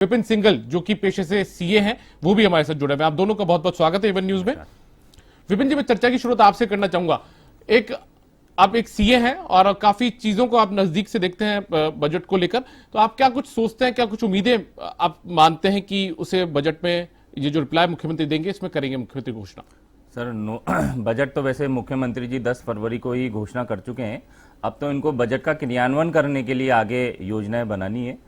विपिन सिंघल जो कि पेशे से सीए हैं, वो भी हमारे साथ जुड़े हुए हैं। आप दोनों का बहुत बहुत स्वागत है एवन न्यूज में। विपिन जी, मैं चर्चा की शुरुआत आपसे करना चाहूंगा। आप एक सीए हैं और काफी चीजों को आप नजदीक से देखते हैं बजट को लेकर, तो आप क्या कुछ सोचते हैं, क्या कुछ उम्मीदें आप मानते हैं कि उसे बजट में ये जो रिप्लाई मुख्यमंत्री देंगे इसमें करेंगे मुख्यमंत्री घोषणा? सर बजट तो वैसे मुख्यमंत्री जी 10 फरवरी को ही घोषणा कर चुके हैं। अब तो इनको बजट का क्रियान्वयन करने के लिए आगे योजनाएं बनानी है।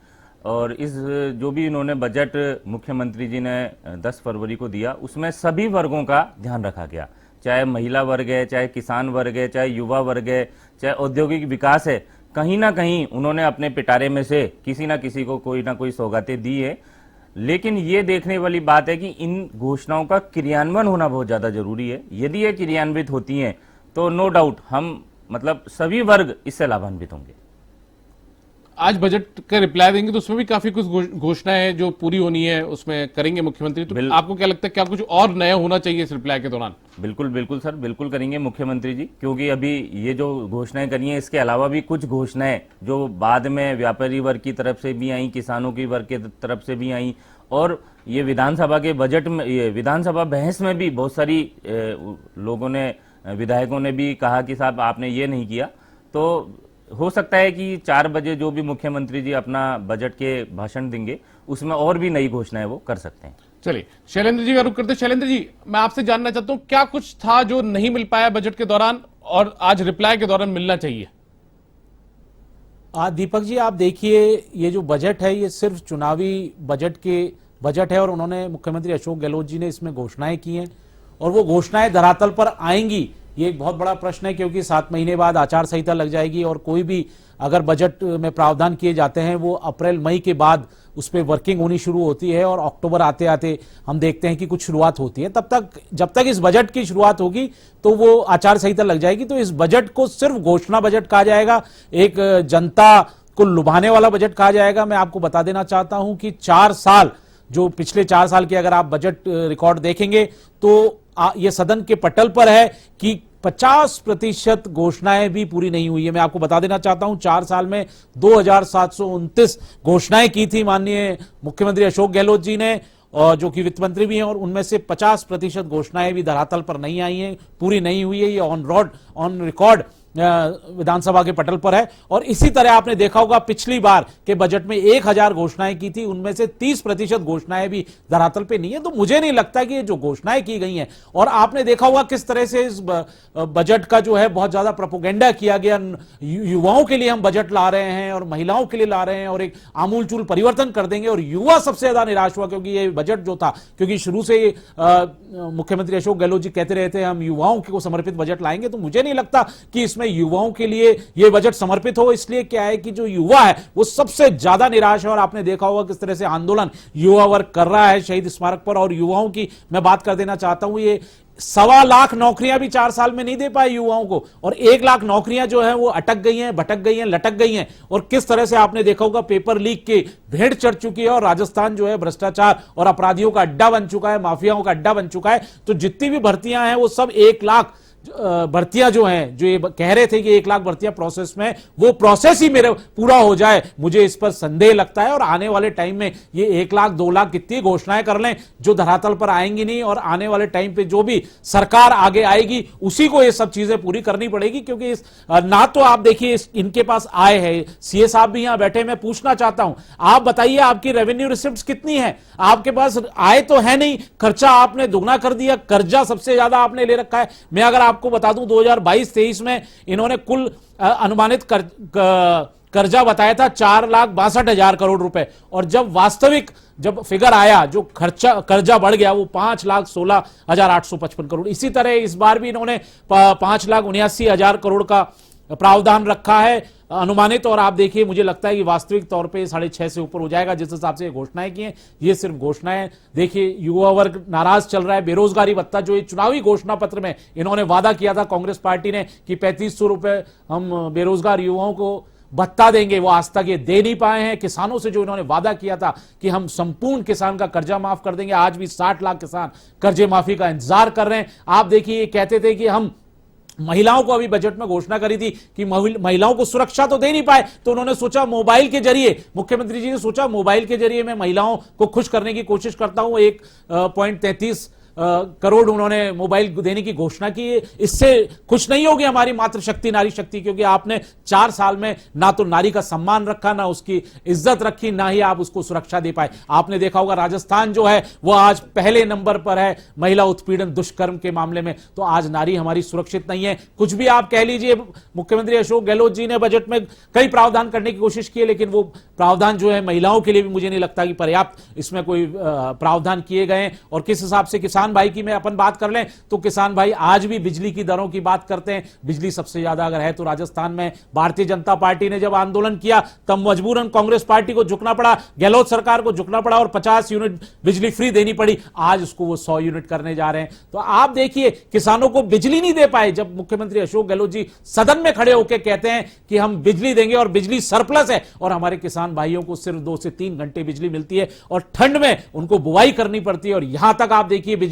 और इस जो भी इन्होंने बजट मुख्यमंत्री जी ने 10 फरवरी को दिया, उसमें सभी वर्गों का ध्यान रखा गया, चाहे महिला वर्ग है, चाहे किसान वर्ग है, चाहे युवा वर्ग है, चाहे औद्योगिक विकास है। कहीं ना कहीं उन्होंने अपने पिटारे में से किसी ना किसी को कोई ना कोई सौगातें दी है। लेकिन ये देखने वाली बात है कि इन घोषणाओं का क्रियान्वयन होना बहुत ज्यादा जरूरी है। यदि ये क्रियान्वित होती हैं तो नो डाउट हम सभी वर्ग इससे लाभान्वित होंगे। आज बजट का रिप्लाई देंगे तो उसमें भी काफी कुछ घोषणाएं जो पूरी होनी है उसमें करेंगे मुख्यमंत्री। तो आपको क्या लगता है, क्या कुछ और नया होना चाहिए इस रिप्लाई के दौरान? बिल्कुल बिल्कुल सर, बिल्कुल करेंगे मुख्यमंत्री जी, क्योंकि अभी ये जो घोषणाएं करी हैं, इसके अलावा भी कुछ घोषणाएं जो बाद में व्यापारी वर्ग की तरफ से भी आई, किसानों की वर्ग की तरफ से भी आई, और ये विधानसभा के बजट में, ये विधानसभा बहस में भी बहुत सारी लोगों ने, विधायकों ने भी कहा कि साहब आपने ये नहीं किया। तो हो सकता है कि 4 बजे जो भी मुख्यमंत्री जी अपना बजट के भाषण देंगे उसमें और भी नई घोषणाएं वो कर सकते हैं। चलिए शैलेंद्र जी का रुख करते। शैलेंद्र जी, मैं आपसे जानना चाहता हूं क्या कुछ था जो नहीं मिल पाया बजट के दौरान और आज रिप्लाई के दौरान मिलना चाहिए? दीपक जी, आप देखिए, ये जो बजट है ये सिर्फ चुनावी बजट है और उन्होंने, मुख्यमंत्री अशोक गहलोत जी ने इसमें घोषणाएं की हैं और वो घोषणाएं धरातल पर आएंगी ये एक बहुत बड़ा प्रश्न है, क्योंकि 7 महीने बाद आचार संहिता लग जाएगी और कोई भी अगर बजट में प्रावधान किए जाते हैं वो अप्रैल मई के बाद उस पर वर्किंग होनी शुरू होती है और अक्टूबर आते आते हम देखते हैं कि कुछ शुरुआत होती है। तब तक, जब तक इस बजट की शुरुआत होगी तो वो आचार संहिता लग जाएगी। तो इस बजट को सिर्फ घोषणा बजट कहा जाएगा, एक जनता को लुभाने वाला बजट कहा जाएगा। मैं आपको बता देना चाहता हूं कि 4 साल, जो पिछले 4 साल के अगर आप बजट रिकॉर्ड देखेंगे तो ये सदन के पटल पर है कि 50% घोषणाएं भी पूरी नहीं हुई है। मैं आपको बता देना चाहता हूं 4 साल में 2729 घोषणाएं की थी माननीय मुख्यमंत्री अशोक गहलोत जी ने, और जो कि वित्त मंत्री भी हैं, और उनमें से 50% घोषणाएं भी धरातल पर नहीं आई हैं, पूरी नहीं हुई है। ये ऑन रिकॉर्ड विधानसभा के पटल पर है। और इसी तरह आपने देखा होगा पिछली बार के बजट में 1000 घोषणाएं की थी, उनमें से 30% घोषणाएं भी धरातल पे नहीं है। तो मुझे नहीं लगता कि ये जो घोषणाएं की गई हैं, और आपने देखा होगा किस तरह से इस बजट का जो है बहुत ज्यादा प्रोपेगेंडा किया गया, युवाओं के लिए हम बजट ला रहे हैं और महिलाओं के लिए ला रहे हैं और एक आमूलचूल परिवर्तन कर देंगे, और युवा सबसे ज्यादा निराश हुआ क्योंकि ये बजट जो था, क्योंकि शुरू से मुख्यमंत्री अशोक गहलोत जी कहते रहे थे हम युवाओं को समर्पित बजट लाएंगे। तो मुझे नहीं लगता कि इसमें युवाओं के लिए यह बजट समर्पित हो। इसलिए क्या है कि जो युवा है वो सबसे ज्यादा निराश है, और आपने देखा होगा किस तरह से आंदोलन युवा वर्ग कर रहा है शहीद स्मारक पर। और युवाओं की मैं बात कर देना चाहता हूं, ये 1.25 लाख नौकरियां भी 4 साल में नहीं दे पाए युवाओं को, और 1 लाख नौकरियां जो है वो अटक गई हैं, भटक गई हैं, लटक गई हैं। और किस तरह से आपने देखा होगा पेपर लीक के भेड़ चढ़ चुकी है, और राजस्थान जो है भ्रष्टाचार और अपराधियों का अड्डा बन चुका है, माफियाओं का अड्डा बन चुका है। तो जितनी भी भर्तियां हैं वो सब 1 लाख भर्तियां जो हैं, जो ये कह रहे थे कि 1 लाख भर्तियां प्रोसेस में, वो प्रोसेस ही मेरे पूरा हो जाए, मुझे इस पर संदेह लगता है। और आने वाले टाइम में ये 1 लाख 2 लाख कितनी घोषणाएं कर लें जो धरातल पर आएंगी नहीं, और आने वाले टाइम पे जो भी सरकार आगे आएगी उसी को ये सब चीजें पूरी करनी पड़ेगी। क्योंकि ना तो आप देखिए इनके पास आय है, सीए साहब भी यहां बैठे, मैं पूछना चाहता हूं आप बताइए आपकी रेवेन्यू रिसिप्ट कितनी है? आपके पास आय तो है नहीं, खर्चा आपने दुगना कर दिया, कर्जा सबसे ज्यादा आपने ले रखा है। मैं अगर आपको बता दूं 2022-23 में इन्होंने कुल अनुमानित कर्जा बताया था 4,62,000 करोड़ रुपए, और जब फिगर आया, जो कर्जा बढ़ गया वो 5,16,855 करोड़। इसी तरह इस बार भी इन्होंने 5,79,000 करोड़ का प्रावधान रखा है अनुमानित, और आप देखिए मुझे लगता है कि वास्तविक तौर पे 6.5 से ऊपर हो जाएगा जिस हिसाब से घोषणाएं की हैं। ये सिर्फ घोषणाएं, देखिए युवा वर्ग नाराज चल रहा है। बेरोजगारी भत्ता जो ये चुनावी घोषणा पत्र में इन्होंने वादा किया था कांग्रेस पार्टी ने कि 3500 रुपए हम बेरोजगार युवाओं को भत्ता देंगे, वो आज तक ये दे नहीं पाए हैं। किसानों से जो इन्होंने वादा किया था कि हम संपूर्ण किसान का कर्जा माफ कर देंगे, आज भी 60 लाख किसान कर्जे माफी का इंतजार कर रहे हैं। आप देखिए ये कहते थे कि हम महिलाओं को अभी बजट में घोषणा करी थी कि महिलाओं को सुरक्षा तो दे नहीं पाए, तो उन्होंने सोचा मोबाइल के जरिए, मुख्यमंत्री जी ने सोचा मोबाइल के जरिए मैं महिलाओं को खुश करने की कोशिश करता हूं। 1.33 करोड़ उन्होंने मोबाइल देने की घोषणा की। इससे खुश नहीं होगी हमारी मातृशक्ति, नारी शक्ति, क्योंकि आपने 4 साल में ना तो नारी का सम्मान रखा, ना उसकी इज्जत रखी, ना ही आप उसको सुरक्षा दे पाए। आपने देखा होगा राजस्थान जो है वो आज पहले नंबर पर है महिला उत्पीड़न दुष्कर्म के मामले में। तो आज नारी हमारी सुरक्षित नहीं है। कुछ भी आप कह लीजिए, मुख्यमंत्री अशोक गहलोत जी ने बजट में कई प्रावधान करने की कोशिश की है, लेकिन वो प्रावधान जो है महिलाओं के लिए भी मुझे नहीं लगता कि पर्याप्त इसमें कोई प्रावधान किए गए। और किस हिसाब से किसान भाई की मैं अपन बात कर लें तो किसान भाई आज भी बिजली की दरों की बात करते हैं। बिजली सबसे ज्यादा अगर है तो राजस्थान में भारतीय जनता पार्टी ने जब आंदोलन किया तब मजबूरन कांग्रेस पार्टी को झुकना पड़ा, गहलोत सरकार को झुकना पड़ा और 50 यूनिट बिजली फ्री देनी पड़ी। आज उसको वो 100 यूनिट करने जा रहे हैं। तो आप देखिए किसानों को बिजली नहीं दे पाए, जब मुख्यमंत्री अशोक गहलोत जी सदन में खड़े होकर कहते हैं कि हम बिजली देंगे और बिजली सरप्लस है, और हमारे किसान भाइयों को सिर्फ 2 से 3 घंटे बिजली मिलती है और ठंड में उनको बुवाई करनी पड़ती है। और यहां तक आप देखिए बिजली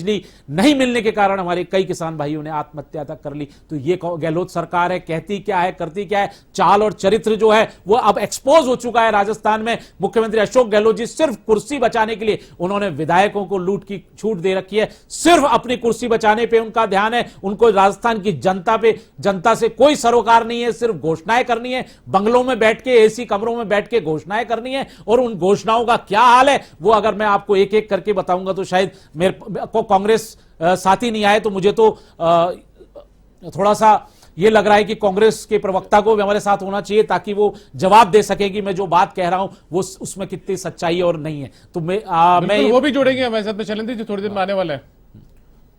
नहीं मिलने के कारण हमारे कई किसान भाइयों ने आत्महत्या तक कर ली। तो ये गहलोत सरकार है, कहती क्या है, करती क्या है। चाल और चरित्र जो है वो अब एक्सपोज हो चुका है राजस्थान में। मुख्यमंत्री अशोक गहलोत जी सिर्फ कुर्सी बचाने के लिए उन्होंने विधायकों को लूट की छूट दे रखी है। सिर्फ अपनी कुर्सी बचाने पे उनका ध्यान है। उनको राजस्थान की जनता से कोई सरोकार नहीं है। सिर्फ घोषणाएं करनी है, बंगलों में बैठ के, एसी कमरों में बैठ के घोषणाएं करनी है। और उन घोषणाओं का क्या हाल है वो अगर मैं आपको एक एक करके बताऊंगा तो शायद मेरे को कांग्रेस साथी नहीं आए। तो मुझे तो थोड़ा सा ये लग रहा है कि कांग्रेस के प्रवक्ता को भी हमारे साथ होना चाहिए ताकि वो जवाब दे सके कि मैं जो बात कह रहा हूं वो उसमें कितनी सच्चाई है और नहीं है। तो मैं वो भी जोड़ेंगे हमारे साथ में शैलेंद्र जी, थोड़ी देर में आने वाला है।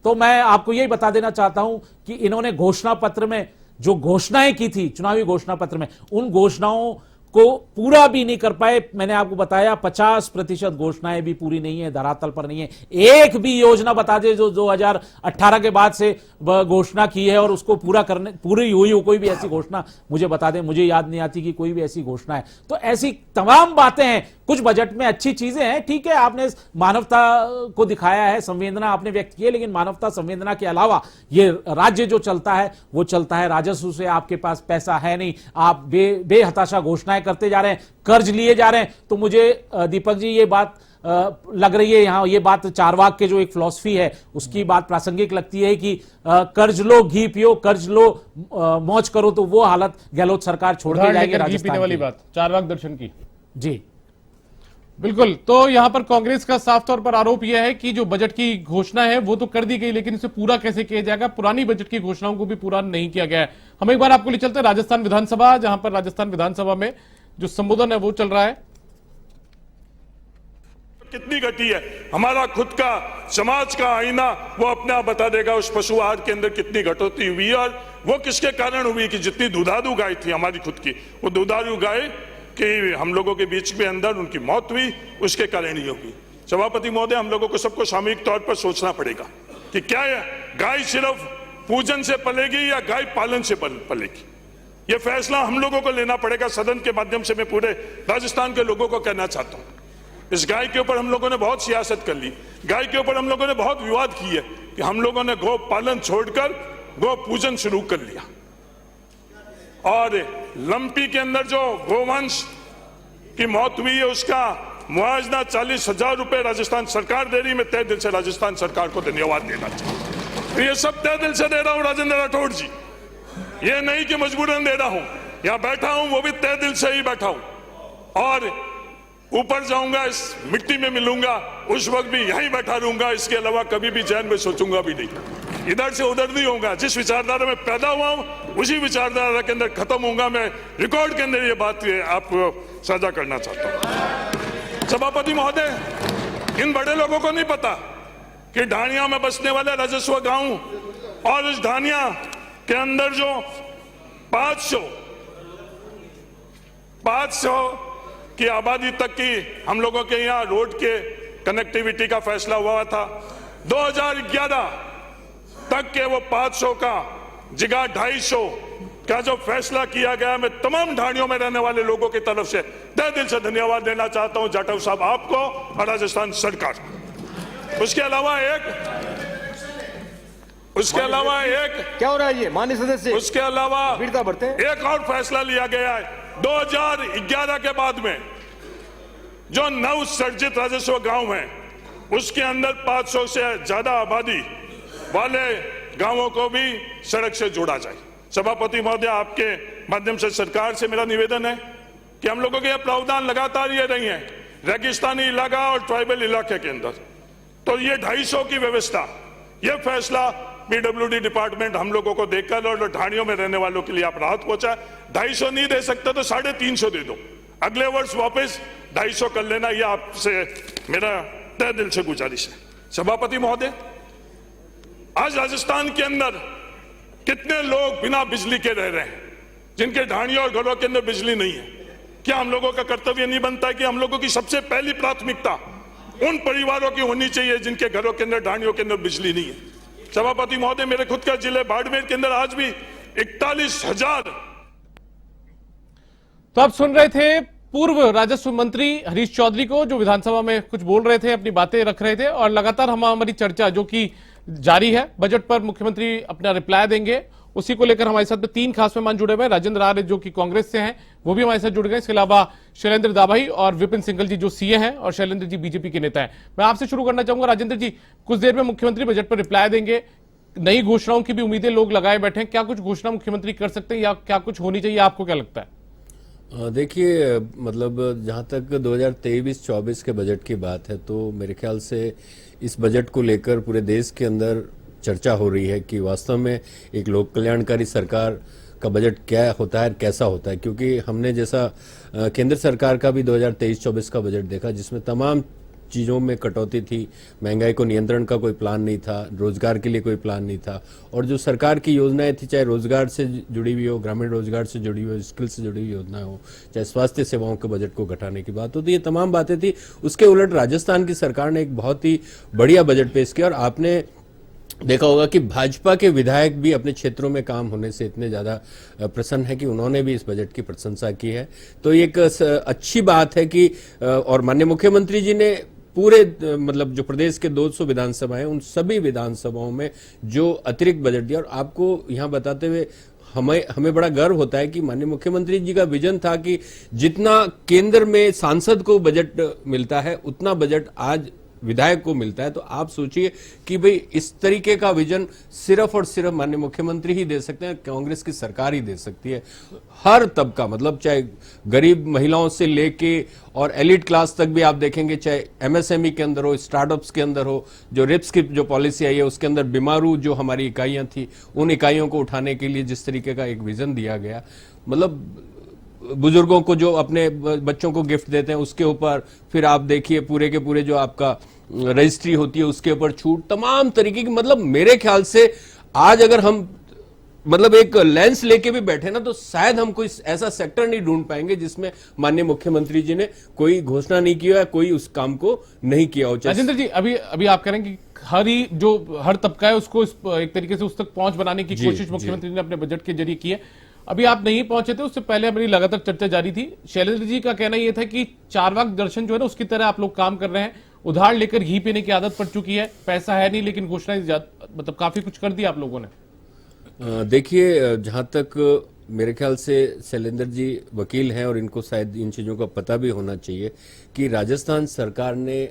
तो मैं आपको यही बता देना चाहता हूं कि इन्होंने घोषणा पत्र में जो घोषणाएं की थी, चुनावी घोषणा पत्र में, उन घोषणाओं को पूरा भी नहीं कर पाए। मैंने आपको बताया 50% घोषणाएं भी पूरी नहीं है, धरातल पर नहीं है। एक भी योजना बता दे जो 2018 के बाद से घोषणा की है और उसको पूरी हुई हो, कोई भी ऐसी घोषणा मुझे बता दे। मुझे याद नहीं आती कि कोई भी ऐसी घोषणा है। तो ऐसी तमाम बातें हैं। कुछ बजट में अच्छी चीजें हैं, ठीक है, आपने मानवता को दिखाया है, संवेदना आपने व्यक्त की है, लेकिन मानवता संवेदना के अलावा ये राज्य जो चलता है वो चलता है राजस्व से। आपके पास पैसा है नहीं, आप बेहताशा घोषणाएं करते जा रहे हैं, कर्ज लिए जा रहे हैं। तो मुझे दीपक जी ये बात लग रही है, यहां ये बात चारवाक के जो एक फिलॉसफी है उसकी बात प्रासंगिक लगती है कि कर्ज लो घी पियो, कर्ज लो मौज करो। तो वो हालत गहलोत सरकार छोड़ते जाएगी राजस्थान वाली बात चारवाक दर्शन की। जी बिल्कुल। तो यहां पर कांग्रेस का साफ तौर पर आरोप यह है कि जो बजट की घोषणा है वो तो कर दी गई, लेकिन इसे पूरा कैसे किया जाएगा, पुरानी बजट की घोषणाओं को भी पूरा नहीं किया गया है। हम एक बार आपको ले चलते हैं राजस्थान विधानसभा, जहां पर राजस्थान विधानसभा में जो संबोधन है वो चल रहा है। कितनी घटी है, हमारा खुद का समाज का आईना वो अपने आप बता देगा उस पशु आहार के अंदर कितनी घटोती हुई है। और वो किसके कारण हुई कि जितनी दुधारू गाय थी हमारी खुद की, वो दुधारू गाय कि हम लोगों के बीच में अंदर उनकी मौत हुई, उसके कारण ही होगी। सभापति महोदय, हम लोगों को सबको सामूहिक तौर पर सोचना पड़ेगा कि क्या गाय सिर्फ पूजन से पलेगी या गाय पालन से पलेगी। यह फैसला हम लोगों को लेना पड़ेगा। सदन के माध्यम से मैं पूरे राजस्थान के लोगों को कहना चाहता हूं, इस गाय के ऊपर हम लोगों ने बहुत सियासत कर ली, गाय के ऊपर हम लोगों ने बहुत विवाद किए कि हम लोगों ने गौ पालन छोड़कर गौ पूजन शुरू कर लिया। और लंपी के अंदर जो गोवंश की मौत हुई है उसका मुआवजा 40,000 रुपए राजस्थान सरकार दे रही। मैं तहे दिल से राजस्थान सरकार को धन्यवाद देना चाहता हूं। ये सब तहे दिल से दे रहा हूं राजेंद्र राठौड़ जी, ये नहीं कि मजबूरन दे रहा हूं। यहां बैठा हूं वो भी तहे दिल से ही बैठा हूं, और ऊपर जाऊंगा इस मिट्टी में मिलूंगा उस वक्त भी यहीं बैठा रहूंगा। इसके अलावा कभी भी जैन में सोचूंगा भी नहीं, इधर से उधर नहीं होगा। जिस विचारधारा में पैदा हुआ हूं उसी विचारधारा के अंदर खत्म होऊंगा। मैं रिकॉर्ड के अंदर ये बात आपको साझा करना चाहता हूं। सभापति महोदय, इन बड़े लोगों को नहीं पता कि ढाणिया में बसने वाले राजस्व गांव और इस ढाणिया के अंदर जो 500 की आबादी तक की हम लोगों के यहाँ रोड के कनेक्टिविटी का फैसला हुआ था। 2011 तक के वो 500 का जगह 250 का जो फैसला किया गया, मैं तमाम ढाणियों में रहने वाले लोगों की तरफ से तहे दिल से धन्यवाद देना चाहता हूं जाटव साहब आपको और राजस्थान सरकार। उसके अलावा उसके अलावा एक क्या हो रहा है ये माननीय सदस्य? उसके अलावा वीरता बढ़ते हैं। एक और फैसला लिया गया है 2011 के बाद में जो नव सर्जित राजस्व गांव हैं उसके अंदर 500 से ज्यादा आबादी वाले गांवों को भी सड़क से जोड़ा जाए। सभापति महोदय, आपके माध्यम से सरकार से मेरा निवेदन है कि हम लोगों के ये प्रावधान लगातार ये नहीं है रेगिस्तानी इलाका और ट्राइबल इलाके के अंदर, तो ये 250 की व्यवस्था, ये फैसला पीडब्ल्यूडी डिपार्टमेंट हम लोगों को देकर और ढाणियों में रहने वालों के लिए आप राहत पहुंचा। 250 नहीं दे सकते तो 350 दे दो, अगले वर्ष वापस 250 कर लेना, यह आपसे मेरा तहे दिल से गुजारिश है। सभापति महोदय, आज राजस्थान के अंदर कितने लोग बिना बिजली के रह रहे हैं, जिनके ढाणियों और घरों के अंदर बिजली नहीं है। क्या हम लोगों का कर्तव्य नहीं बनता है कि हम लोगों की सबसे पहली प्राथमिकता उन परिवारों की होनी चाहिए जिनके घरों के अंदर ढाणियों के अंदर बिजली नहीं है। सभापति महोदय, मेरे खुद का जिले बाड़मेर के अंदर आज भी 41,000। तो आप सुन रहे थे पूर्व राजस्व मंत्री हरीश चौधरी को, जो विधानसभा में कुछ बोल रहे थे, अपनी बातें रख रहे थे, और लगातार हमारी चर्चा जो कि जारी है, बजट पर मुख्यमंत्री अपना रिप्लाई देंगे, उसी को लेकर हमारे साथ में 3 खास मेहमान जुड़े हुए हैं। राजेंद्र आर्य जो कि कांग्रेस से हैं, वो भी हमारे साथ जुड़ गए। इसके अलावा शैलेंद्र दाभाई और विपिन सिंघल जी जो सीए हैं, और शैलेंद्र जी बीजेपी के नेता हैं। मैं आपसे शुरू करना चाहूंगा राजेंद्र जी, कुछ देर में मुख्यमंत्री बजट पर रिप्लाई देंगे, नई घोषणाओं की भी उम्मीदें लोग लगाए बैठे हैं, क्या कुछ घोषणा मुख्यमंत्री कर सकते हैं या क्या कुछ होनी चाहिए, आपको क्या लगता है? देखिए, मतलब जहाँ तक 2023-24 के बजट की बात है, तो मेरे ख्याल से इस बजट को लेकर पूरे देश के अंदर चर्चा हो रही है कि वास्तव में एक लोक कल्याणकारी सरकार का बजट क्या होता है, कैसा होता है। क्योंकि हमने जैसा केंद्र सरकार का भी 2023-24 का बजट देखा, जिसमें तमाम चीज़ों में कटौती थी, महंगाई को नियंत्रण का कोई प्लान नहीं था, रोजगार के लिए कोई प्लान नहीं था, और जो सरकार की योजनाएं थी, चाहे रोजगार से जुड़ी हुई हो, ग्रामीण रोजगार से जुड़ी हुई हो, स्किल से जुड़ी हुई योजना हो, चाहे स्वास्थ्य सेवाओं के बजट को घटाने की बात हो, तो ये तमाम बातें थी। उसके उलट राजस्थान की सरकार ने एक बहुत ही बढ़िया बजट पेश किया, और आपने देखा होगा कि भाजपा के विधायक भी अपने क्षेत्रों में काम होने से इतने ज्यादा प्रसन्न है कि उन्होंने भी इस बजट की प्रशंसा की है। तो एक अच्छी बात है कि और माननीय मुख्यमंत्री जी ने पूरे मतलब जो प्रदेश के 200 विधानसभाएं, उन सभी विधानसभाओं में जो अतिरिक्त बजट दिया, और आपको यहां बताते हुए हमें बड़ा गर्व होता है कि माननीय मुख्यमंत्री जी का विजन था कि जितना केंद्र में सांसद को बजट मिलता है, उतना बजट आज विधायक को मिलता है। तो आप सोचिए कि भाई इस तरीके का विजन सिर्फ और सिर्फ माननीय मुख्यमंत्री ही दे सकते हैं, कांग्रेस की सरकार ही दे सकती है। हर तबका, मतलब चाहे गरीब महिलाओं से लेके और एलिट क्लास तक भी आप देखेंगे, चाहे एमएसएमई के अंदर हो, स्टार्टअप्स के अंदर हो, जो रिप्स की जो पॉलिसी आई है उसके अंदर बीमारू जो हमारी इकाइयां थी, उन इकाइयों को उठाने के लिए जिस तरीके का एक विजन दिया गया, मतलब बुजुर्गों को जो अपने बच्चों को गिफ्ट देते हैं उसके ऊपर, फिर आप देखिए पूरे के पूरे जो आपका रजिस्ट्री होती है उसके ऊपर छूट, तमाम तरीके की, मतलब मेरे ख्याल से आज अगर हम मतलब एक लेंस लेके भी बैठे ना, तो शायद हम कोई ऐसा सेक्टर नहीं ढूंढ पाएंगे जिसमें माननीय मुख्यमंत्री जी ने कोई घोषणा नहीं की है, कोई उस काम को नहीं किया हो। राजेंद्र जी, अभी आप कह रहे हैं कि हर तबका है उसको एक तरीके से उस तक पहुंच बनाने की कोशिश मुख्यमंत्री ने अपने बजट के जरिए की है। अभी आप नहीं पहुंचे थे, उससे पहले हमारी लगातार चर्चा जारी थी। शैलेंद्र जी का कहना यह था कि चारवाक दर्शन जो है ना, उसकी तरह आप लोग काम कर रहे हैं, उधार लेकर घी पीने की आदत पड़ चुकी है, पैसा है नहीं लेकिन घोषणाएं मतलब काफी कुछ कर दिया आप लोगों ने। देखिए, जहां तक मेरे ख्याल से शैलेंद्र जी वकील हैं और इनको शायद इन चीजों का पता भी होना चाहिए कि राजस्थान सरकार ने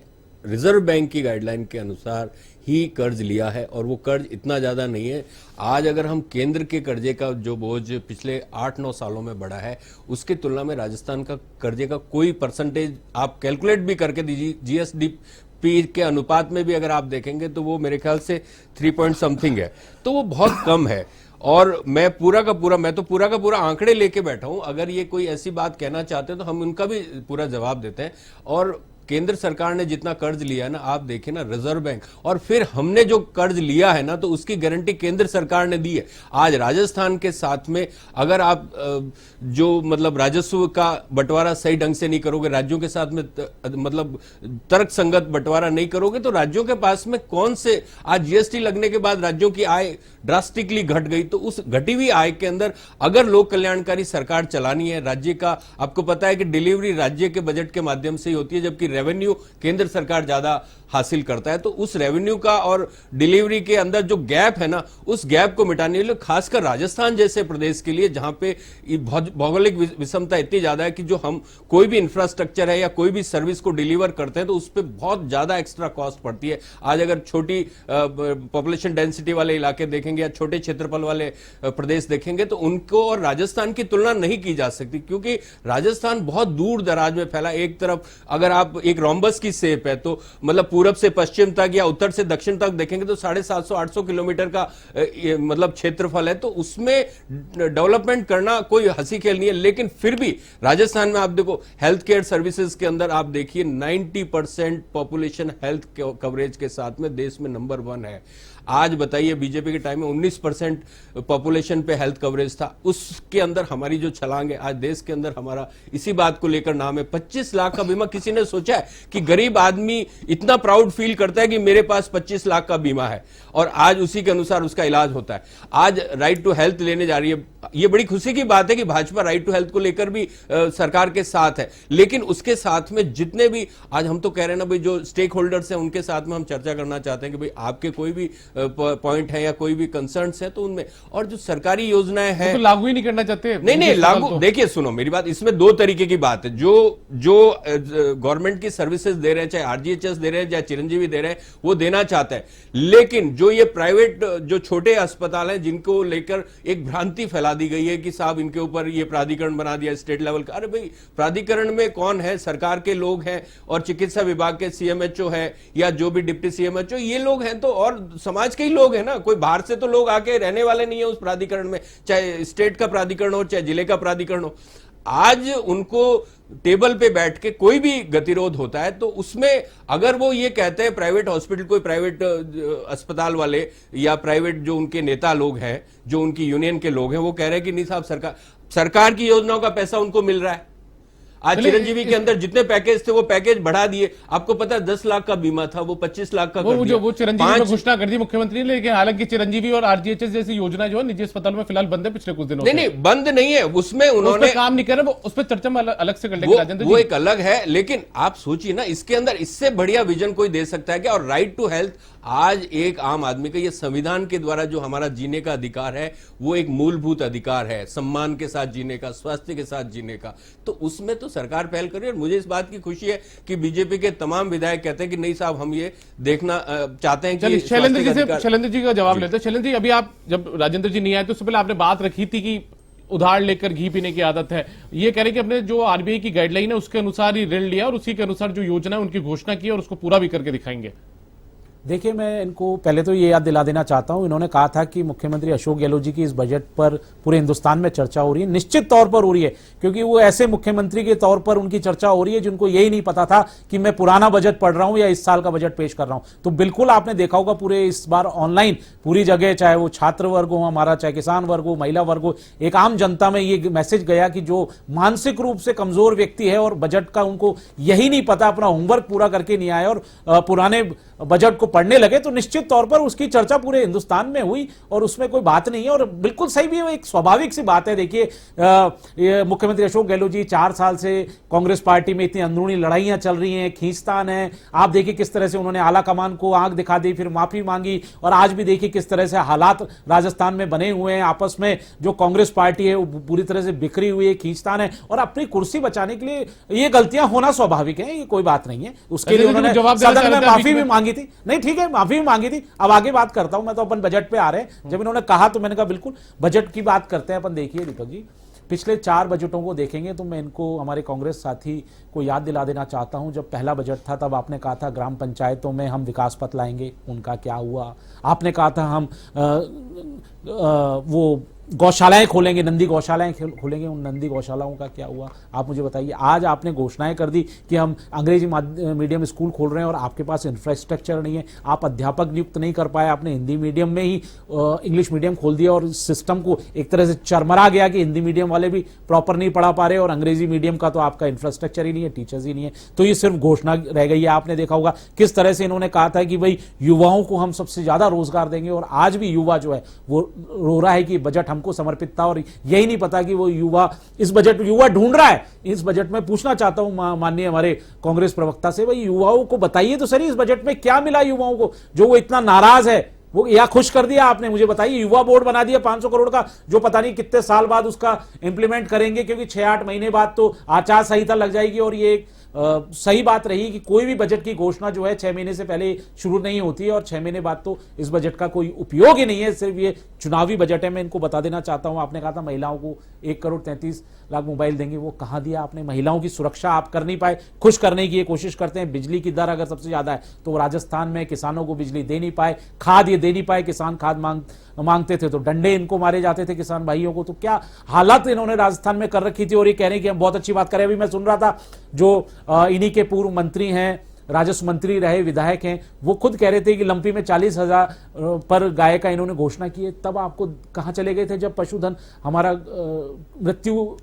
रिजर्व बैंक की गाइडलाइन के अनुसार ही कर्ज लिया है, और वो कर्ज इतना ज्यादा नहीं है। आज अगर हम केंद्र के कर्जे का जो बोझ पिछले 8-9 सालों में बढ़ा है, उसकी तुलना में राजस्थान का कर्जे का कोई परसेंटेज आप कैलकुलेट भी करके दीजिए, जीएसडीपी के अनुपात में भी अगर आप देखेंगे तो वो मेरे ख्याल से 3 पॉइंट समथिंग है, तो वो बहुत कम है। और मैं तो पूरा का पूरा आंकड़े लेके बैठा हूं, अगर ये कोई ऐसी बात कहना चाहते हैं तो हम उनका भी पूरा जवाब देते हैं। और केंद्र सरकार ने जितना कर्ज लिया है ना, आप देखें ना, रिजर्व बैंक, और फिर हमने जो कर्ज लिया है ना, तो उसकी गारंटी केंद्र सरकार ने दी है। आज राजस्थान के साथ में अगर आप जो मतलब राजस्व का बंटवारा सही ढंग से नहीं करोगे, राज्यों के साथ में मतलब तर्क संगत बंटवारा नहीं करोगे, तो राज्यों के पास में कौन से, आज जीएसटी लगने के बाद राज्यों की आय ड्रास्टिकली घट गई, तो उस घटी हुई आय के अंदर अगर लोक कल्याणकारी सरकार चलानी है राज्य का, आपको पता है कि डिलीवरी राज्य के बजट के माध्यम से ही होती है, जबकि रेवेन्यू केंद्र सरकार ज्यादा हासिल करता है, तो उस रेवेन्यू का और डिलीवरी के अंदर जो गैप है ना, उस गैप को मिटाने के लिए खासकर राजस्थान जैसे प्रदेश के लिए, जहां पे भौगोलिक विषमता इतनी ज्यादा है कि जो हम कोई भी इंफ्रास्ट्रक्चर है या कोई भी सर्विस को डिलीवर करते हैं तो उस पर बहुत ज्यादा एक्स्ट्रा कॉस्ट पड़ती है। आज अगर छोटी पॉपुलेशन डेंसिटी वाले इलाके देखेंगे या छोटे क्षेत्रफल वाले प्रदेश देखेंगे तो उनको और राजस्थान की तुलना नहीं की जा सकती, क्योंकि राजस्थान बहुत दूर दराज में फैला। एक तरफ अगर आप एक रोम्बस की शेप है तो मतलब पूरब से पश्चिम तक या उत्तर से दक्षिण तक देखेंगे तो 750-800 किलोमीटर का मतलब क्षेत्रफल है, तो उसमें डेवलपमेंट करना कोई हंसी खेल नहीं है। लेकिन फिर भी राजस्थान में आप देखो हेल्थ केयर सर्विसेज के अंदर आप देखिए 90% पॉपुलेशन हेल्थ कवरेज के साथ में देश में नंबर 1 है। आज बताइए बीजेपी के टाइम में 19% पॉपुलेशन पे हेल्थ कवरेज था, उसके अंदर हमारी जो छलांग है आज देश के अंदर हमारा इसी बात को लेकर नाम है 25 लाख का बीमा। किसी ने सोचा है कि गरीब आदमी इतना प्राउड फील करता है कि मेरे पास 25 लाख का बीमा है और आज उसी के अनुसार उसका इलाज होता है। आज राइट टू हेल्थ लेने जा रही है, ये बड़ी खुशी की बात है कि भाजपा राइट टू हेल्थ को लेकर भी सरकार के साथ है, लेकिन उसके साथ में जितने भी आज हम तो कह रहे हैं ना भाई जो स्टेक होल्डर्स हैं उनके साथ में हम चर्चा करना चाहते हैं कि भाई आपके कोई भी पॉइंट है या कोई भी कंसर्न्स है तो उनमें, और जो सरकारी योजनाएं हैं तो लागू ही नहीं करना चाहते। नहीं लागू, देखिए सुनो मेरी बात, इसमें 2 तरीके की बात है। जो गवर्नमेंट की सर्विसेज दे रहे हैं, चाहे आरजीएचएस दे रहे हैं चाहे चिरंजीवी दे रहे हैं, वो देना चाहता है, लेकिन जो ये प्राइवेट जो छोटे अस्पताल हैं जिनको लेकर एक भ्रांति फैला दी गई है कि साहब इनके ऊपर ये प्राधिकरण बना दिया स्टेट लेवल का। अरे भाई प्राधिकरण में कौन है? सरकार के लोग हैं और चिकित्सा विभाग के सीएमएचओ है या जो भी डिप्टी सीएमएचओ ये लोग हैं, तो और समाज के ही लोग हैं ना, कोई बाहर से तो लोग आके रहने वाले नहीं है उस प्राधिकरण में, चाहे स्टेट का प्राधिकरण हो चाहे जिले का प्राधिकरण हो। आज उनको टेबल पे बैठ के कोई भी गतिरोध होता है तो उसमें अगर वो ये कहते हैं प्राइवेट हॉस्पिटल, कोई प्राइवेट अस्पताल वाले या प्राइवेट जो उनके नेता लोग हैं, जो उनकी यूनियन के लोग हैं, वो कह रहे हैं कि नहीं साहब सरकार की योजनाओं का पैसा उनको मिल रहा है। आज चिरंजीवी के अंदर जितने पैकेज थे वो पैकेज बढ़ा दिए। आपको पता है 10 लाख का बीमा था वो 25 लाख का कर दिया। वो चिरंजीवी में घोषणा कर दी मुख्यमंत्री ने, लेकिन हालांकि चिरंजीवी और आरजीएचएस जैसी योजना जो है निजी अस्पताल में फिलहाल बंद है पिछले कुछ दिनों से। नहीं बंद नहीं है, उसमें उन्होंने काम नहीं कर रहे, उस पर चर्चा में अलग से कर लेंगे राजेंद्र जी। वो एक अलग है, लेकिन आप सोचिए ना इसके अंदर इससे बढ़िया विजन कोई दे सकता है क्या? और राइट टू हेल्थ आज एक आम आदमी का, ये संविधान के द्वारा जो हमारा जीने का अधिकार है वो एक मूलभूत अधिकार है, सम्मान के साथ जीने का, स्वास्थ्य के साथ जीने का, तो उसमें तो सरकार पहल कर रही है। और मुझे इस बात की खुशी है कि बीजेपी के तमाम विधायक कहते हैं कि नहीं साहब हम ये देखना चाहते हैं कि शैलेंद्र जी का जवाब लेते हैं। शैलेंद्र जी, अभी आप जब राजेंद्र जी नहीं आए तो उससे पहले आपने बात रखी थी कि उधार लेकर घी पीने की आदत है, ये कह रहे कि अपने जो आरबीआई की गाइडलाइन है उसके अनुसार ही ऋण लिया और उसी के अनुसार जो योजना है उनकी घोषणा की और उसको पूरा भी करके दिखाएंगे। देखिए, मैं इनको पहले तो ये याद दिला देना चाहता हूं, इन्होंने कहा था कि मुख्यमंत्री अशोक गहलोत जी की इस बजट पर पूरे हिंदुस्तान में चर्चा हो रही है। निश्चित तौर पर हो रही है, क्योंकि वो ऐसे मुख्यमंत्री के तौर पर उनकी चर्चा हो रही है जिनको यही नहीं पता था कि मैं पुराना बजट पढ़ रहा हूं या इस साल का बजट पेश कर रहा हूं। तो बिल्कुल आपने देखा होगा पूरे इस बार ऑनलाइन पूरी जगह, चाहे वो छात्र वर्ग हो हमारा, चाहे किसान वर्ग हो, महिला वर्ग हो, एक आम जनता में ये मैसेज गया कि जो मानसिक रूप से कमजोर व्यक्ति है और बजट का उनको यही नहीं पता, अपना होमवर्क पूरा करके नहीं आए और पुराने बजट को पढ़ने लगे, तो निश्चित तौर पर उसकी चर्चा पूरे हिंदुस्तान में हुई और उसमें कोई बात नहीं है। और बिल्कुल सही भी है, एक स्वाभाविक सी बात है। देखिए, मुख्यमंत्री अशोक गहलोत जी 4 साल से कांग्रेस पार्टी में इतनी अंदरूनी लड़ाइयां चल रही हैं, खींचतान है। आप देखिए किस तरह से उन्होंने आला कमान को आंख दिखा दी, फिर माफी मांगी, और आज भी देखिए किस तरह से हालात राजस्थान में बने हुए हैं। आपस में जो कांग्रेस पार्टी है वो पूरी तरह से बिखरी हुई है, खींचतान है, और अपनी कुर्सी बचाने के लिए ये गलतियां होना स्वाभाविक है, ये कोई बात नहीं है। उसके लिए उन्होंने सदन में माफी भी मांगी थी। नहीं, ठीक है, माफी भी मांगी थी। अब आगे बात करता हूं, मैं तो अपन बजट पे आ रहे हैं। जब इन्होंने कहा तो मैंने कहा बिल्कुल बजट की बात करते हैं अपन। देखिए दीपक जी, पिछले 4 बजटों को देखेंगे तो मैं इनको, हमारे कांग्रेस साथी को याद दिला देना चाहता हूं। जब पहला बजट था तब आपने कहा था ग्राम पंचायतों में हम विकास पथ लाएंगे, उनका क्या हुआ? आपने कहा था हम वो गौशालाएं खोलेंगे, नंदी गौशालाएं खोलेंगे, उन नंदी गौशालाओं का क्या हुआ? आप मुझे बताइए। आज आपने घोषणाएं कर दी कि हम अंग्रेजी मीडियम स्कूल खोल रहे हैं और आपके पास इंफ्रास्ट्रक्चर नहीं है, आप अध्यापक नियुक्त नहीं कर पाए, आपने हिंदी मीडियम में ही इंग्लिश मीडियम खोल दिया और सिस्टम को एक तरह से चरमरा गया कि हिंदी मीडियम वाले भी प्रॉपर नहीं पढ़ा पा रहे और अंग्रेजी मीडियम का तो आपका इंफ्रास्ट्रक्चर ही नहीं है, टीचर्स ही नहीं है, तो ये सिर्फ घोषणा रह गई है। आपने देखा होगा किस तरह से इन्होंने कहा था कि भाई युवाओं को हम सबसे ज्यादा रोजगार देंगे, और आज भी युवा जो है वो रो रहा है कि बजट हम उनको समर्पित था, और यही नहीं पता कि वो युवा ढूंढ रहा है। इस बजट में पूछना चाहता हूं माननीय हमारे कांग्रेस प्रवक्ता से, भाई युवाओं को बताइए तो सही, इस बजट में क्या मिला युवाओं को जो वो इतना नाराज है, वो या खुश कर दिया आपने? मुझे बताइए। युवा बोर्ड बना दिया 500 करोड़ का, जो पता नहीं कितने साल बाद उसका इंप्लीमेंट करेंगे, क्योंकि 6-8 महीने बाद तो आचार संहिता लग जाएगी। और ये सही बात रही कि कोई भी बजट की घोषणा जो है 6 महीने से पहले शुरू नहीं होती है, और 6 महीने बाद तो इस बजट का कोई उपयोग ही नहीं है, सिर्फ ये चुनावी बजट है। मैं इनको बता देना चाहता हूं, आपने कहा था महिलाओं को 1,33,00,000 मोबाइल देंगे, वो कहां दिया आपने? महिलाओं की सुरक्षा आप कर नहीं पाए, खुश करने की ये कोशिश करते हैं। बिजली की दर अगर सबसे ज्यादा है तो राजस्थान में किसानों को बिजली दे नहीं पाए, खाद ये दे नहीं पाए, किसान खाद मांगते थे तो डंडे इनको मारे जाते थे किसान भाइयों को। तो क्या हालात इन्होंने राजस्थान में कर रखी थी, और ये कह रहे हैं कि हम बहुत अच्छी बात करें। अभी मैं सुन रहा था जो इन्हीं के पूर्व मंत्री हैं, राजस्व मंत्री रहे, विधायक हैं, वो खुद कह रहे थे कि लंपी में 40,000 पर गाय का इन्होंने घोषणा की है। तब आपको कहां चले गए थे जब पशुधन हमारा मृत्यु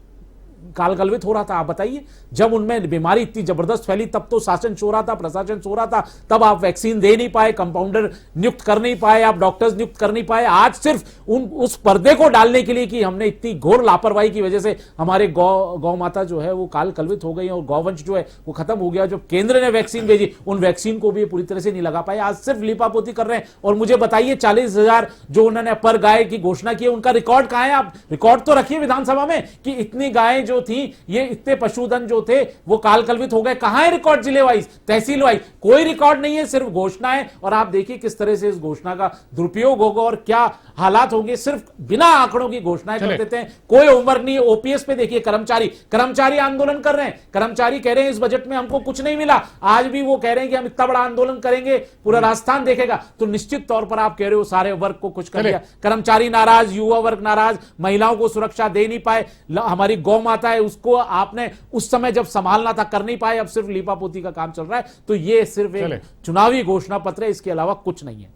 कालकलवित हो रहा था? आप बताइए, जब उनमें बीमारी इतनी जबरदस्त फैली तब तो शासन सो रहा था, प्रशासन सो रहा था, तब आप वैक्सीन दे नहीं पाए, कंपाउंडर नियुक्त कर नहीं पाए, आप डॉक्टर्स नियुक्त कर नहीं पाए। आज सिर्फ उस पर्दे को डालने के लिए कि हमने इतनी घोर लापरवाही की वजह से हमारे गौ माता जो है वो काल कलवित हो गई और गौवंश जो है वो खत्म हो गया। जो केंद्र ने वैक्सीन भेजी, उन वैक्सीन को भी पूरी तरह से नहीं लगा पाए। आज सिर्फ लीपापोती कर रहे हैं। और मुझे बताइए, 40,000 जो उन्होंने पर गाय की घोषणा की है, उनका रिकॉर्ड कहां है? आप रिकॉर्ड तो रखिए विधानसभा में कि इतनी गायें जो थी, ये इतने पशुधन जो थे वो कालकलवित हो गए। कहां है रिकॉर्ड? जिले वाइज, तहसील वाइज कोई रिकॉर्ड नहीं है, सिर्फ घोषणाएं। और आप देखिए किस तरह से इस घोषणा का दुरुपयोग होगा और क्या हालात होंगे। सिर्फ बिना आंकड़ों की घोषणाएं कर देते हैं, कोई होमवर्क नहीं। ओपीएस पे देखिए, कर्मचारी आंदोलन कर रहे हैं, कर्मचारी कह रहे हैं इस बजट में हमको कुछ नहीं मिला। आज भी वो कह रहे हैं कि हम इतना बड़ा आंदोलन करेंगे, पूरा राजस्थान देखेगा। तो निश्चित तौर पर आप कह रहे हो सारे वर्ग को कुछ कर दिया। कर्मचारी नाराज, युवा वर्ग नाराज, महिलाओं को सुरक्षा दे नहीं पाए, हमारी गौ माता है उसको आपने उस समय जब संभालना था कर नहीं पाए, अब सिर्फ लीपापोती का काम चल रहा है। तो ये सिर्फ एक चुनावी घोषणा पत्र है, इसके अलावा कुछ नहीं है।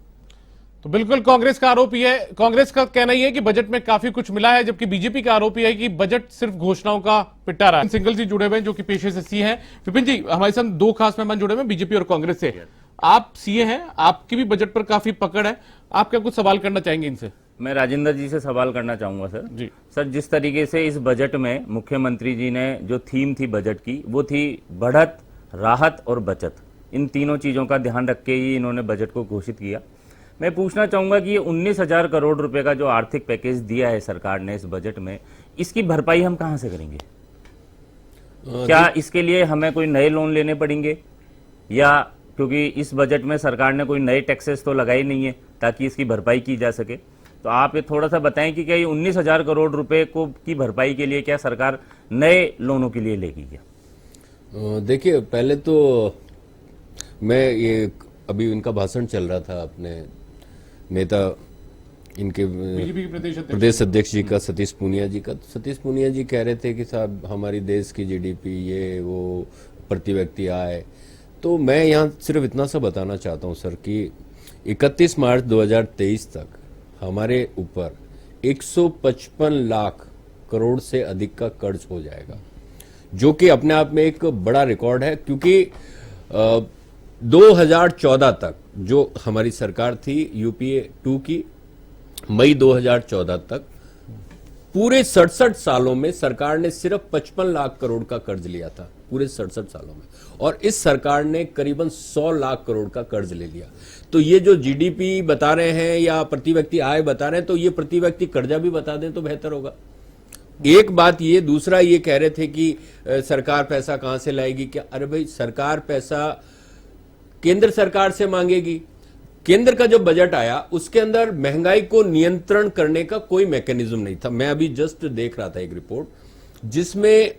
तो बिल्कुल कांग्रेस का आरोप ये है, कांग्रेस का कहना यह है कि बजट में काफी कुछ मिला है, जबकि बीजेपी का आरोप यह है कि बजट सिर्फ घोषणाओं का पिटा रहा है। सिंगल जी जुड़े हुए हैं जो कि पेशे से सीए हैं। विपिन जी, हमारे साथ 2 खास मेहमान जुड़े हुए हैं बीजेपी और कांग्रेस से। आप सीए हैं, आपकी भी बजट पर काफी पकड़ है, आप क्या कुछ सवाल करना चाहेंगे इनसे? मैं राजेंद्र जी से सवाल करना चाहूंगा सर जी। सर, जिस तरीके से इस बजट में मुख्यमंत्री जी ने जो थीम थी बजट की, वो थी बढ़त, राहत और बचत। इन तीनों चीजों का ध्यान रख के ही इन्होंने बजट को घोषित किया। मैं पूछना चाहूंगा कि ये 19,000 करोड़ रुपए का जो आर्थिक पैकेज दिया है सरकार ने इस बजट में, इसकी भरपाई हम कहां से करेंगे? क्या इसके लिए हमें कोई नए लोन लेने पड़ेंगे, या क्योंकि इस बजट में सरकार ने कोई नए टैक्सेस तो लगाए नहीं है ताकि इसकी भरपाई की जा सके? तो आप ये थोड़ा सा बताएं कि क्या ये 19,000 करोड़ रुपए को की भरपाई के लिए क्या सरकार नए लोनों के लिए लेगी क्या? देखिए, पहले तो मैं ये अभी इनका भाषण चल रहा था, अपने नेता इनके बीजेपी के प्रदेश अध्यक्ष जी का, सतीश पूनिया जी का। सतीश पूनिया जी कह रहे थे कि साहब हमारी देश की जीडीपी ये वो प्रति व्यक्ति आय। तो मैं यहाँ सिर्फ इतना सा बताना चाहता हूँ सर कि 31 मार्च 2023 तक हमारे ऊपर 155 लाख करोड़ से अधिक का कर्ज हो जाएगा, जो कि अपने आप में एक बड़ा रिकॉर्ड है। क्योंकि 2014 तक जो हमारी सरकार थी यूपीए 2 की, मई 2014 तक पूरे 67 सालों में सरकार ने सिर्फ 55 लाख करोड़ का कर्ज लिया था, पूरे 67 सालों में। और इस सरकार ने करीबन 100 लाख करोड़ का कर्ज ले लिया। तो ये जो जीडीपी बता रहे हैं या प्रति व्यक्ति आय बता रहे हैं, तो ये प्रति व्यक्ति कर्जा भी बता दें तो बेहतर होगा। एक बात ये, दूसरा ये कह रहे थे कि सरकार पैसा कहां से लाएगी क्या? अरे भाई, सरकार पैसा केंद्र सरकार से मांगेगी। केंद्र का जो बजट आया उसके अंदर महंगाई को नियंत्रण करने का कोई मैकेनिज्म नहीं था। मैं अभी जस्ट देख रहा था एक रिपोर्ट जिसमें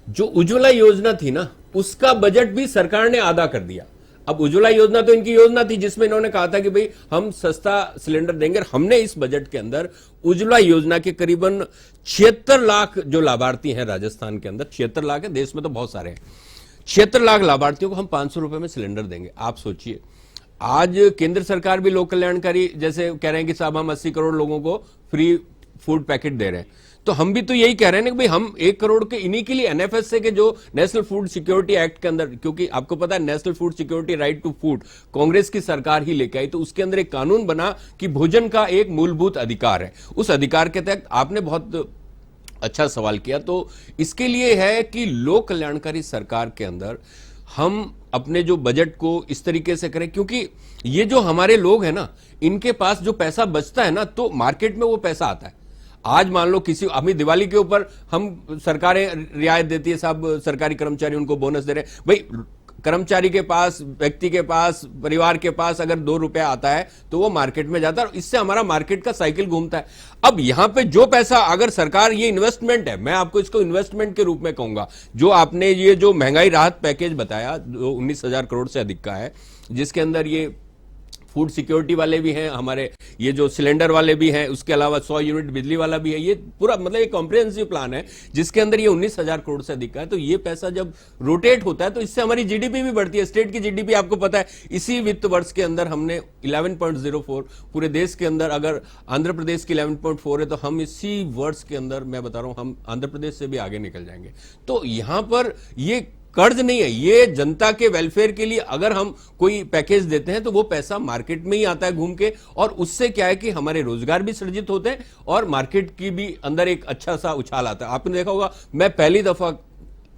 जो उज्ज्वला योजना थी ना, उसका बजट भी सरकार ने आधा कर दिया। अब उज्ज्वला योजना तो इनकी योजना थी जिसमें इन्होंने कहा था कि भाई हम सस्ता सिलेंडर देंगे। हमने इस बजट के अंदर उज्ज्वला योजना के करीबन 76 लाख जो लाभार्थी हैं राजस्थान के अंदर, 76 लाख है, देश में तो बहुत सारे हैं, 76 लाख लाभार्थियों को हम 500 रुपए में सिलेंडर देंगे। आप सोचिए, आज केंद्र सरकार भी लोक कल्याणकारी जैसे कह रहे हैं कि साहब हम 80 करोड़ लोगों को फ्री फूड पैकेट दे रहे हैं। तो हम भी तो यही कह रहे हैं ना कि भाई हम 1 करोड़ के इन्हीं के लिए एनएफएसए के जो नेशनल फूड सिक्योरिटी एक्ट के अंदर, क्योंकि आपको पता है national food security right to food Congress की सरकार ही लेके आई, तो उसके अंदर एक कानून बना कि भोजन का एक मूलभूत अधिकार है। उस अधिकार के तहत आपने बहुत अच्छा सवाल किया, तो इसके लिए है कि लोक कल्याणकारी सरकार के अंदर हम अपने जो बजट को इस तरीके से करें, क्योंकि ये जो हमारे लोग हैं ना, इनके पास जो पैसा बचता है ना, तो मार्केट में वो पैसा आता है। आज मान लो किसी अभी दिवाली के ऊपर हम सरकारें रियायत देती है, साहब सरकारी कर्मचारी उनको बोनस दे रहे हैं, भाई कर्मचारी के पास, व्यक्ति के पास, परिवार के पास अगर 2 रुपया आता है तो वो मार्केट में जाता है और इससे हमारा मार्केट का साइकिल घूमता है। अब यहां पे जो पैसा अगर सरकार, ये इन्वेस्टमेंट है, मैं आपको इसको इन्वेस्टमेंट के रूप में कहूंगा। जो आपने ये जो महंगाई राहत पैकेज बताया, जो 19,000 करोड़ से अधिक का है, जिसके अंदर ये फूड सिक्योरिटी वाले भी हैं, हमारे ये जो सिलेंडर वाले भी हैं, उसके अलावा 100 यूनिट बिजली वाला भी है, ये पूरा मतलब एक कॉम्प्रिहेंसिव प्लान है जिसके अंदर ये 19,000 करोड़ से अधिक का है। तो ये पैसा जब रोटेट होता है तो इससे हमारी जीडीपी भी बढ़ती है। स्टेट की जीडीपी आपको पता है इसी वित्त वर्ष के अंदर हमने 11.04, पूरे देश के अंदर अगर आंध्र प्रदेश की 11.4 है तो हम इसी वर्ष के अंदर, मैं बता रहा हूं, हम आंध्र प्रदेश से भी आगे निकल जाएंगे। तो यहां पर ये कर्ज नहीं है, ये जनता के वेलफेयर के लिए अगर हम कोई पैकेज देते हैं तो वो पैसा मार्केट में ही आता है घूम के, और उससे क्या है कि हमारे रोजगार भी सृजित होते हैं और मार्केट की भी अंदर एक अच्छा सा उछाल आता है। आपने देखा होगा, मैं पहली दफा,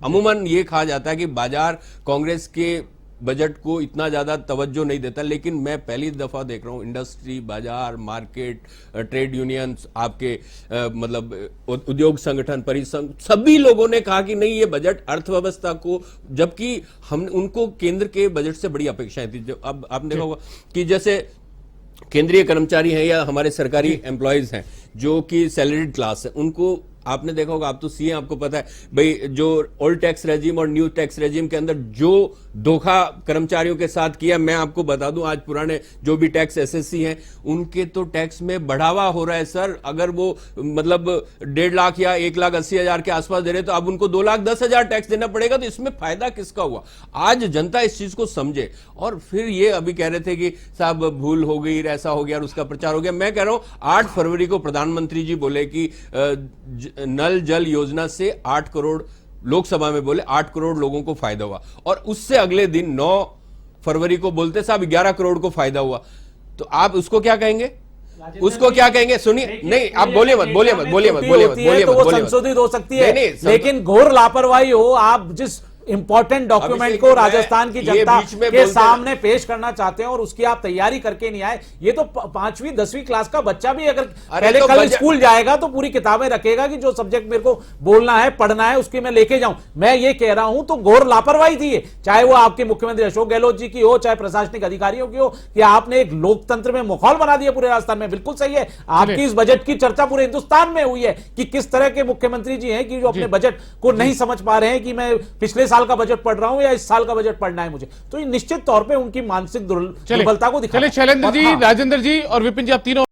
अमूमन ये कहा जाता है कि बाजार कांग्रेस के बजट को इतना ज्यादा तवज्जो नहीं देता, लेकिन मैं पहली दफा देख रहा हूं इंडस्ट्री, बाजार, मार्केट, ट्रेड यूनियंस, आपके मतलब उद्योग संगठन, परिसंघ, सभी लोगों ने कहा कि नहीं ये बजट अर्थव्यवस्था को, जबकि हम उनको केंद्र के बजट से बड़ी अपेक्षाएं थी। जब अब आपने देखा होगा कि जैसे केंद्रीय कर्मचारी हैं या हमारे सरकारी एम्प्लॉयज हैं जो कि सैलरीड क्लास है, उनको आपने देखा होगा, आप तो सीए, आपको पता है भाई, जो ओल्ड टैक्स रेजिम और न्यू टैक्स रेजिम के अंदर जो धोखा कर्मचारियों के साथ किया, मैं आपको बता दूं, आज पुराने जो भी टैक्स एसएससी हैं उनके तो टैक्स में बढ़ावा हो रहा है सर। अगर वो मतलब 1.5 लाख या 1,80,000 के आसपास दे रहे तो अब उनको 2,10,000 टैक्स देना पड़ेगा। तो इसमें फायदा किसका हुआ? आज जनता इस चीज को समझे। और फिर ये अभी कह रहे थे कि साहब भूल हो गई, ऐसा हो गया और उसका प्रचार हो गया। मैं कह रहा हूं 8 फरवरी को प्रधानमंत्री जी बोले कि नल जल योजना से 8 करोड़, लोकसभा में बोले 8 करोड़ लोगों को फायदा हुआ, और उससे अगले दिन 9 फरवरी को बोलते साहब 11 करोड़ को फायदा हुआ। तो आप उसको क्या कहेंगे? उसको क्या कहेंगे? सुनिए, नहीं आप बोलिए मत, बोलिए मत, बोलिए मत, बोलिए मत, बोलिए मत, वो संशोधित हो सकती है, लेकिन घोर लापरवाही हो, आप जिस इंपॉर्टेंट डॉक्यूमेंट को राजस्थान की जनता के सामने पेश करना चाहते हैं और उसकी आप तैयारी करके नहीं आए। ये तो 5वीं 10वीं क्लास का बच्चा भी अगर पहले कल स्कूल जाएगा तो पूरी किताबें रखेगा कि जो सब्जेक्ट मेरे को बोलना है, पढ़ना है, उसकी मैं लेके जाऊं। मैं ये कह रहा हूं तो घोर लापरवाही थी ये, चाहे वो आपके मुख्यमंत्री अशोक गहलोत जी की हो, चाहे प्रशासनिक अधिकारियों की हो, कि आपने एक लोकतंत्र में माहौल बना दिया पूरे राजस्थान में। बिल्कुल सही है, आपकी इस बजट की चर्चा पूरे हिंदुस्तान में हुई है कि किस तरह के मुख्यमंत्री जी हैं कि जो अपने बजट को नहीं समझ पा रहे हैं कि मैं पिछले साल का बजट पढ़ रहा हूं या इस साल का बजट पढ़ना है मुझे। तो ये निश्चित तौर पे उनकी मानसिक दुर्बलता को दिखाता है। चलिए शैलेंद्र जी, राजेंद्र जी और विपिन जी, आप तीनों